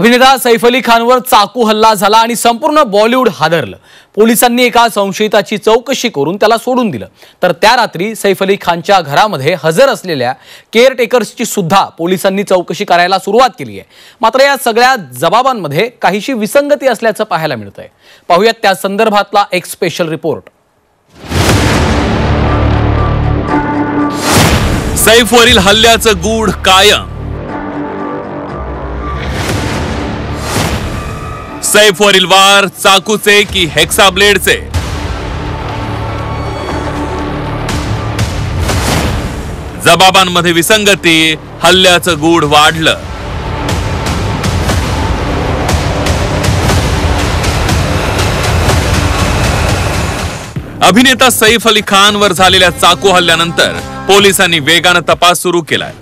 अभिनेता सैफ अली खानवर चाकू हल्ला झाला आणि संपूर्ण बॉलिवूड हादरलं। पोलिसांनी एका संशयिताची चौकशी करून त्याला सोडून दिलं। तर त्या रात्री सैफ अली खानच्या घरामध्ये हजर असलेल्या केअरटेकर्सची सुद्धा पोलिसांनी चौकशी करायला सुरुवात केली आहे। मात्र या सगळ्या जबाबांमध्ये काहीशी विसंगती असल्याचं पाहायला मिळतंय। पाहूयात त्या संदर्भातला एक स्पेशल रिपोर्ट। सैफवरील हल्ल्याचं गूढ कायम। सैफवरील वार चाकूचे की हेक्सा ब्लेडचे? जबाबांमध्ये विसंगती, हल्ल्याचं गूढ वाढलं। अभिनेता सैफ अली खानवर झालेल्या चाकू हल्ल्यानंतर पोलिसांनी वेगानं तपास सुरू केलाय।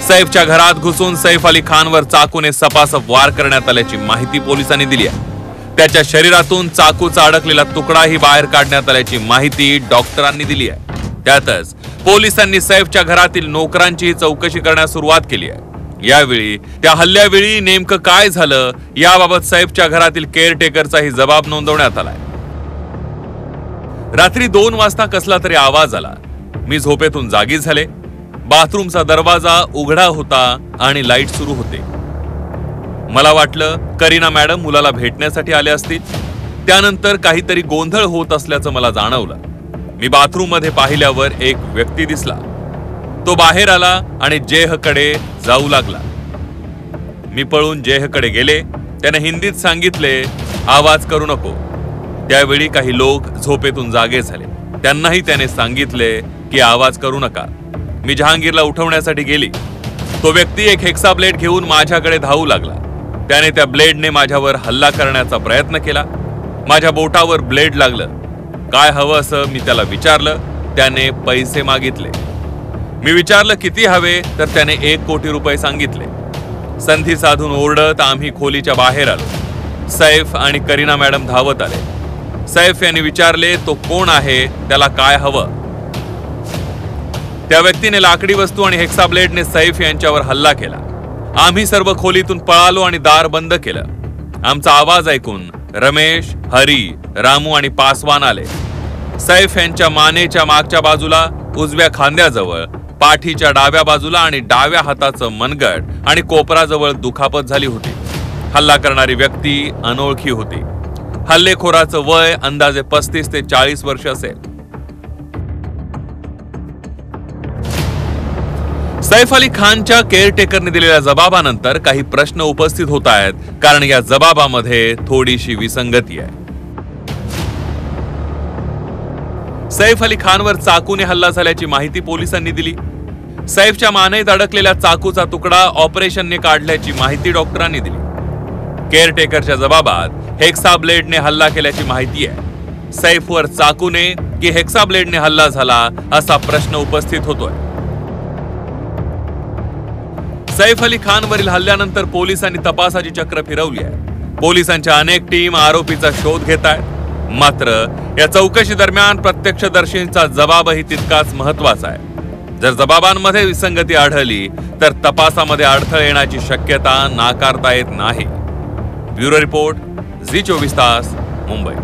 सैफच्या घरात घुसून सैफ अली खानवर चाकूने सपासप वार करण्यात आल्याची माहिती पोलिसांनी दिली आहे। त्याच्या शरीरातून चाकूचा अडकलेला तुकडाही बाहेर काढण्यात आल्याची माहिती डॉक्टरांनी दिली आहे। त्यातच पोलिसांनी सैफच्या घरातील नोकरांची चौकशी करण्यास सुरुवात केली आहे। यावेळी त्या हल्ल्यावेळी नेमकं काय झालं याबाबत सैफच्या घरातील केअरटेकरचाही जबाब नोंदवण्यात आलाय। रात्री 2 वाजता कसला तरी आवाज आला। मी झोपेतून जागी झाले। बाथरूमचा दरवाजा उघडा होता आणि लाईट सुरू होते। मला वाटलं करीना मॅडम मुलाला भेटण्यासाठी आले असतील। त्यानंतर काहीतरी गोंधळ होत असल्याचं मला जाणवलं। मी बाथरूम मध्ये पाहिल्यावर एक व्यक्ती दिसला। तो बाहेर आला आणि जेहकडे जाऊ लागला। मी पळून जेहकडे गेले। त्याने हिंदीत सांगितले, आवाज करू नको। त्यावेळी काही लोक झोपेतून जागे झाले। त्यांनाही त्याने सांगितले की आवाज करू नका। मी जहांगीरला उठवण्यासाठी गेली। तो व्यक्ती एक हेक्सा ब्लेड घेऊन माझ्याकडे धावू लागला। त्याने त्या ब्लेडने माझ्यावर हल्ला करण्याचा प्रयत्न केला। माझ्या बोटावर ब्लेड लागलं। काय हवं असं मी त्याला विचारलं। त्याने पैसे मागितले। मी विचारलं किती हवे, तर त्याने 1 कोटी रुपये सांगितले। संधी साधून ओरडत आम्ही खोलीच्या बाहेर आलो। सैफ आणि करीना मॅडम धावत आले। सैफ यांनी विचारले, तो कोण आहे, त्याला काय हवं? त्या व्यक्तीने लाकडी वस्तू आणि हेक्सा ब्लेडने सैफ यांच्यावर हल्ला केला। आम्ही सर्व खोलीतून पळालो आणि दार बंद केलं। आमचा आवाज ऐकून रमेश, हरी, रामू आणि पासवान आले। सैफ यांच्या मानेच्या मागच्या बाजूला, उजव्या खांद्याजवळ, पाठीच्या डाव्या बाजूला आणि डाव्या हाताचं मनगट आणि कोपराजवळ दुखापत झाली होती। हल्ला करणारी व्यक्ती अनोळखी होती। हल्लेखोराचं वय अंदाजे 35 ते 40 वर्ष असेल। सैफ अली खानच्या केअरटेकरने दिलेल्या जबाबानंतर काही प्रश्न उपस्थित होत आहेत, कारण या जबाबामध्ये थोडीशी विसंगती आहे। सैफ अली खानवर चाकूने हल्ला झाल्याची माहिती पोलिसांनी दिली। सैफच्या मानेत अडकलेल्या चाकूचा तुकडा ऑपरेशनने काढल्याची माहिती डॉक्टरांनी दिली। केअरटेकरच्या जबाबात हेक्सा ब्लेडने हल्ला केल्याची माहिती आहे। सैफवर चाकूने की हेक्सा ब्लेडने हल्ला झाला असा प्रश्न उपस्थित होतोय। सैफ अली खानवरील हल्ल्यानंतर पोलिसांनी तपासाची चक्र फिरवली आहे। पोलिसांच्या अनेक टीम आरोपीचा शोध घेत आहेत। मात्र या चौकशी दरम्यान प्रत्यक्षदर्शींचा जबाबही तितकाच महत्त्वाचा आहे। जर जबाबांमध्ये विसंगती आढळली तर तपासामध्ये अडथळे येण्याची शक्यता नाकारता येत नाही। ब्युरो रिपोर्ट, झी 24 तास, मुंबई।